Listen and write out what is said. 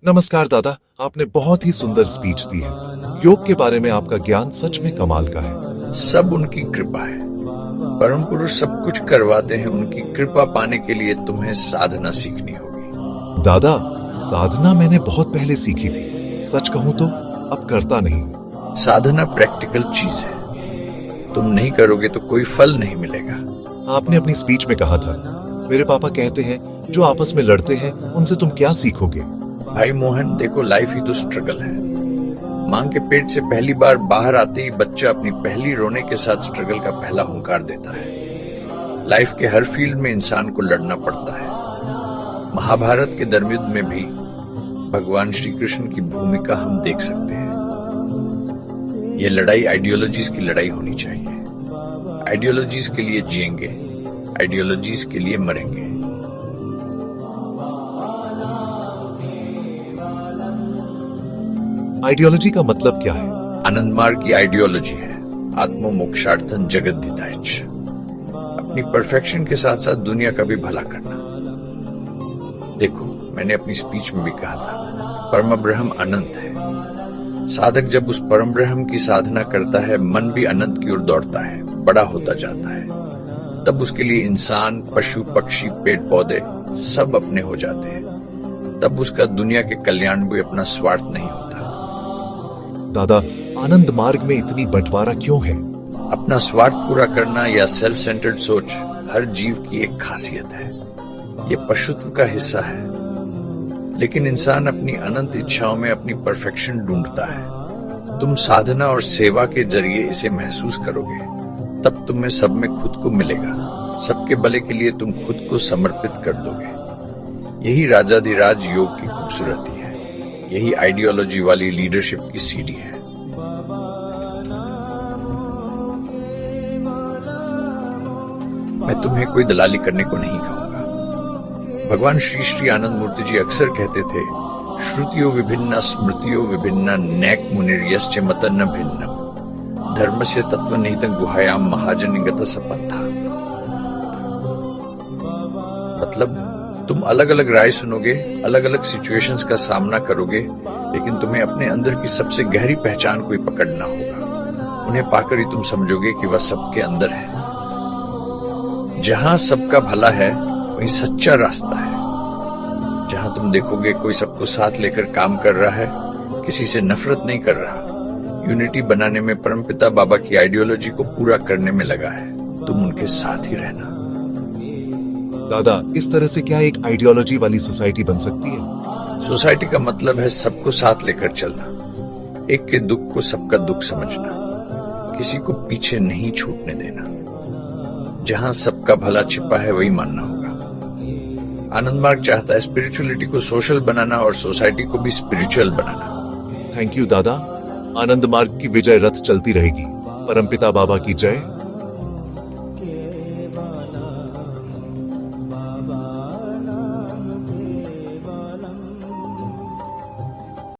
नमस्कार दादा, आपने बहुत ही सुंदर स्पीच दी है। योग के बारे में आपका ज्ञान सच में कमाल का है। सब उनकी कृपा है। परम पुरुष सब कुछ करवाते हैं। उनकी कृपा पाने के लिए तुम्हें साधना सीखनी होगी। दादा, साधना मैंने बहुत पहले सीखी थी। सच कहूं तो अब करता नहीं हूं। साधना प्रैक्टिकल चीज है। तुम नहीं करोगे तो कोई फल नहीं मिलेगा। आपने अपनी स्पीच में कहा था, मेरे पापा कहते हैं जो आपस में लड़ते हैं उनसे तुम क्या सीखोगे। भाई मोहन, देखो लाइफ ही तो स्ट्रगल है। मां के पेट से पहली बार बाहर आते ही बच्चा अपनी पहली रोने के साथ स्ट्रगल का पहला हुंकार देता है। लाइफ के हर फील्ड में इंसान को लड़ना पड़ता है। महाभारत के धर्मयुद्ध में भी भगवान श्री कृष्ण की भूमिका हम देख सकते हैं। यह लड़ाई आइडियोलॉजीज की लड़ाई होनी चाहिए। आइडियोलॉजीज के लिए जिएंगे, आइडियोलॉजीज के लिए मरेंगे। आइडियोलॉजी का मतलब क्या है? आनंद मार्ग की आइडियोलॉजी है आत्मो मोक्षार्थन जगत हितायच। अपनी परफेक्शन के साथ साथ दुनिया का भी भला करना। देखो, मैंने अपनी स्पीच में भी कहा था, परम ब्रह्म अनंत है। साधक जब उस परम ब्रह्म की साधना करता है, मन भी अनंत की ओर दौड़ता है, बड़ा होता जाता है। तब उसके लिए इंसान, पशु, पक्षी, पेड़ पौधे सब अपने हो जाते हैं। तब उसका दुनिया के कल्याण भी अपना स्वार्थ नहीं होता। दादा, आनंद मार्ग में इतनी बंटवारा क्यों है? अपना स्वार्थ पूरा करना या सेल्फ सेंटर्ड सोच हर जीव की एक खासियत है। ये पशुत्व का हिस्सा है। लेकिन इंसान अपनी अनंत इच्छाओं में अपनी परफेक्शन ढूंढता है। तुम साधना और सेवा के जरिए इसे महसूस करोगे, तब तुम्हें सब में खुद को मिलेगा। सबके भले के लिए तुम खुद को समर्पित कर दोगे। यही राजाधिराज योग की खूबसूरती है। यही आइडियोलॉजी वाली लीडरशिप की सीढ़ी है। मैं तुम्हें कोई दलाली करने को नहीं कहूंगा। भगवान श्री श्री आनंद मूर्ति जी अक्सर कहते थे, श्रुतियो विभिन्ना स्मृतियो विभिन्ना नैक मुनिर्यश्च मत न भिन्नम धर्मस्य तत्वनिहितं गुहायाम महाजनगत सपंथा। मतलब तुम अलग अलग राय सुनोगे, अलग अलग सिचुएशंस का सामना करोगे, लेकिन तुम्हें अपने अंदर की सबसे गहरी पहचान को ही पकड़ना होगा। उन्हें पाकर ही तुम समझोगे कि वह सबके अंदर है। जहां सबका भला है वही सच्चा रास्ता है। जहां तुम देखोगे कोई सबको साथ लेकर काम कर रहा है, किसी से नफरत नहीं कर रहा, यूनिटी बनाने में परमपिता बाबा की आइडियोलॉजी को पूरा करने में लगा है, तुम उनके साथ ही रहना। दादा, इस तरह से क्या एक आइडियोलॉजी वाली सोसाइटी बन सकती है? सोसाइटी का मतलब है सबको साथ लेकर चलना, एक के दुख को सबका दुख समझना, किसी को पीछे नहीं छूटने देना। जहां सबका भला छिपा है वही मानना होगा। आनंद मार्ग चाहता है स्पिरिचुअलिटी को सोशल बनाना और सोसाइटी को भी स्पिरिचुअल बनाना। थैंक यू दादा। आनंद मार्ग की विजय रथ चलती रहेगी। परमपिता बाबा की जय।